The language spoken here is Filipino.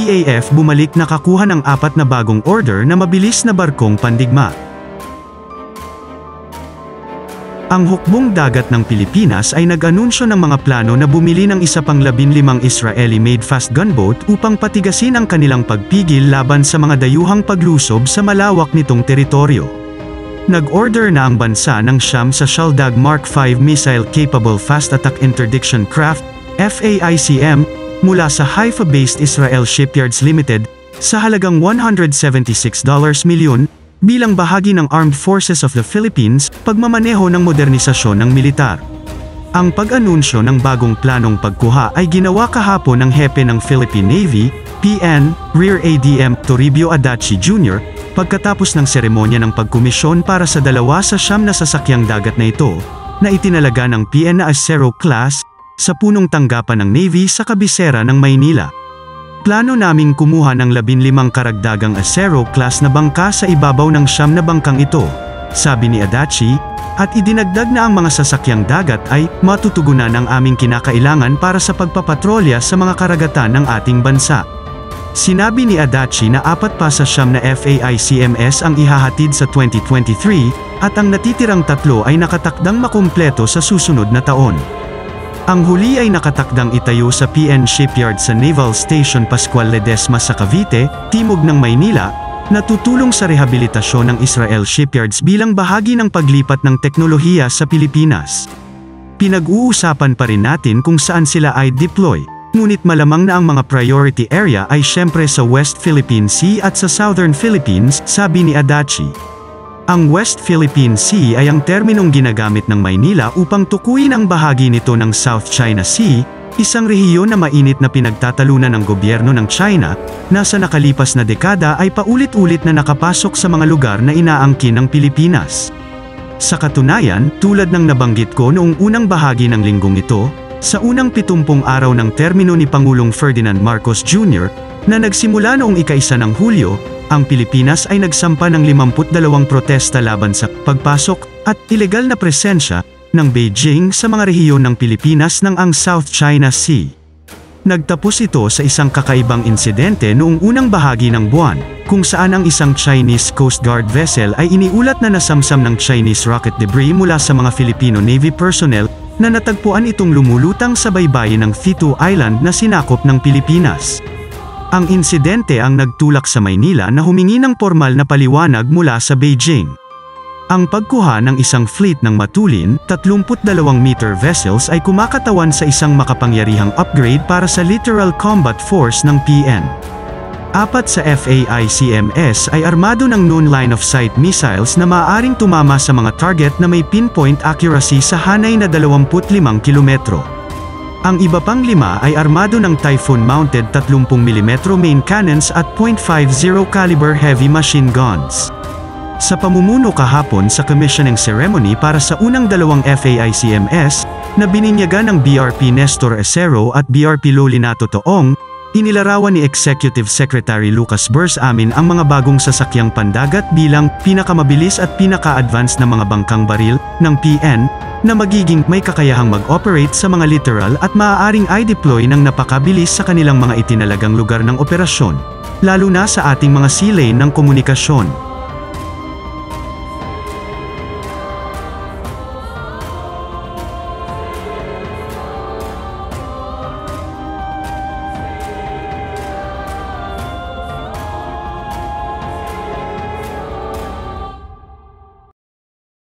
RDAF bumalik na kakuha ng 4 na bagong order na mabilis na barkong pandigma. Ang hukbong dagat ng Pilipinas ay nag-anunsyo ng mga plano na bumili ng isa pang 15 Israeli-made fast gunboat upang patigasin ang kanilang pagpigil laban sa mga dayuhang paglusob sa malawak nitong teritoryo. Nag-order na ang bansa ng siyam sa Shaldag Mark V missile-capable fast attack interdiction craft, FAICM, mula sa Haifa-based Israel Shipyards Limited, sa halagang $176 milyon, bilang bahagi ng Armed Forces of the Philippines, pagmamaneho ng modernisasyon ng militar. Ang pag-anunsyo ng bagong planong pagkuha ay ginawa kahapon ng hepe ng Philippine Navy, PN, Rear ADM Toribio Adachi Jr., pagkatapos ng seremonya ng pagkomisyon para sa 2 sa 9 na sasakyang dagat na ito, na itinalaga ng PN na Acero Class, sa punong tanggapan ng Navy sa kabisera ng Maynila. Plano naming kumuha ng 15 karagdagang Acero Class na bangka sa ibabaw ng 9 na bangkang ito, sabi ni Adachi, at idinagdag na ang mga sasakyang dagat ay matutugunan ang aming kinakailangan para sa pagpapatrolya sa mga karagatan ng ating bansa. Sinabi ni Adachi na 4 pa sa 9 na FAICMS ang ihahatid sa 2023, at ang natitirang 3 ay nakatakdang makumpleto sa susunod na taon. Ang huli ay nakatakdang itayo sa PN Shipyard sa Naval Station Pascual Ledesma sa Cavite, timog ng Maynila, na tutulong sa rehabilitasyon ng Israel Shipyards bilang bahagi ng paglipat ng teknolohiya sa Pilipinas. Pinag-uusapan pa rin natin kung saan sila ay deploy, ngunit malamang na ang mga priority area ay syempre sa West Philippine Sea at sa Southern Philippines, sabi ni Adachi. Ang West Philippine Sea ay ang terminong ginagamit ng Maynila upang tukuyin ang bahagi nito ng South China Sea, isang rehiyon na mainit na pinagtatalunan ng gobyerno ng China, na sa nakalipas na dekada ay paulit-ulit na nakapasok sa mga lugar na inaangkin ng Pilipinas. Sa katunayan, tulad ng nabanggit ko noong unang bahagi ng linggong ito, sa unang 70 araw ng termino ni Pangulong Ferdinand Marcos Jr., na nagsimula noong ika-1 ng Hulyo, ang Pilipinas ay nagsampa ng 52 protesta laban sa pagpasok at ilegal na presensya ng Beijing sa mga rehiyon ng Pilipinas ng ang South China Sea. Nagtapos ito sa isang kakaibang insidente noong unang bahagi ng buwan, kung saan ang isang Chinese Coast Guard vessel ay iniulat na nasamsam ng Chinese rocket debris mula sa mga Filipino Navy personnel na natagpuan itong lumulutang sa baybayin ng Thitu Island na sinakop ng Pilipinas. Ang insidente ang nagtulak sa Maynila na humingi ng formal na paliwanag mula sa Beijing. Ang pagkuha ng isang fleet ng matulin, 32-meter vessels ay kumakatawan sa isang makapangyarihang upgrade para sa Littoral Combat Force ng PN. 4 sa FAICMS ay armado ng non-line-of-sight missiles na maaaring tumama sa mga target na may pinpoint accuracy sa hanay na 25 kilometro. Ang iba pang 5 ay armado ng Typhoon-mounted 30mm main cannons at .50 caliber heavy machine guns. Sa pamumuno kahapon sa commissioning ceremony para sa unang 2 FAICMS, na bininyagan ng BRP Nestor Acero at BRP Lolinato Toong, inilarawan ni Executive Secretary Lucas Bersamin ang mga bagong sasakyang pandagat bilang pinakamabilis at pinaka-advanced na mga bangkang baril ng PN, na magiging may kakayahang mag-operate sa mga littoral at maaaring i-deploy ng napakabilis sa kanilang mga itinalagang lugar ng operasyon, lalo na sa ating mga sea lane ng komunikasyon.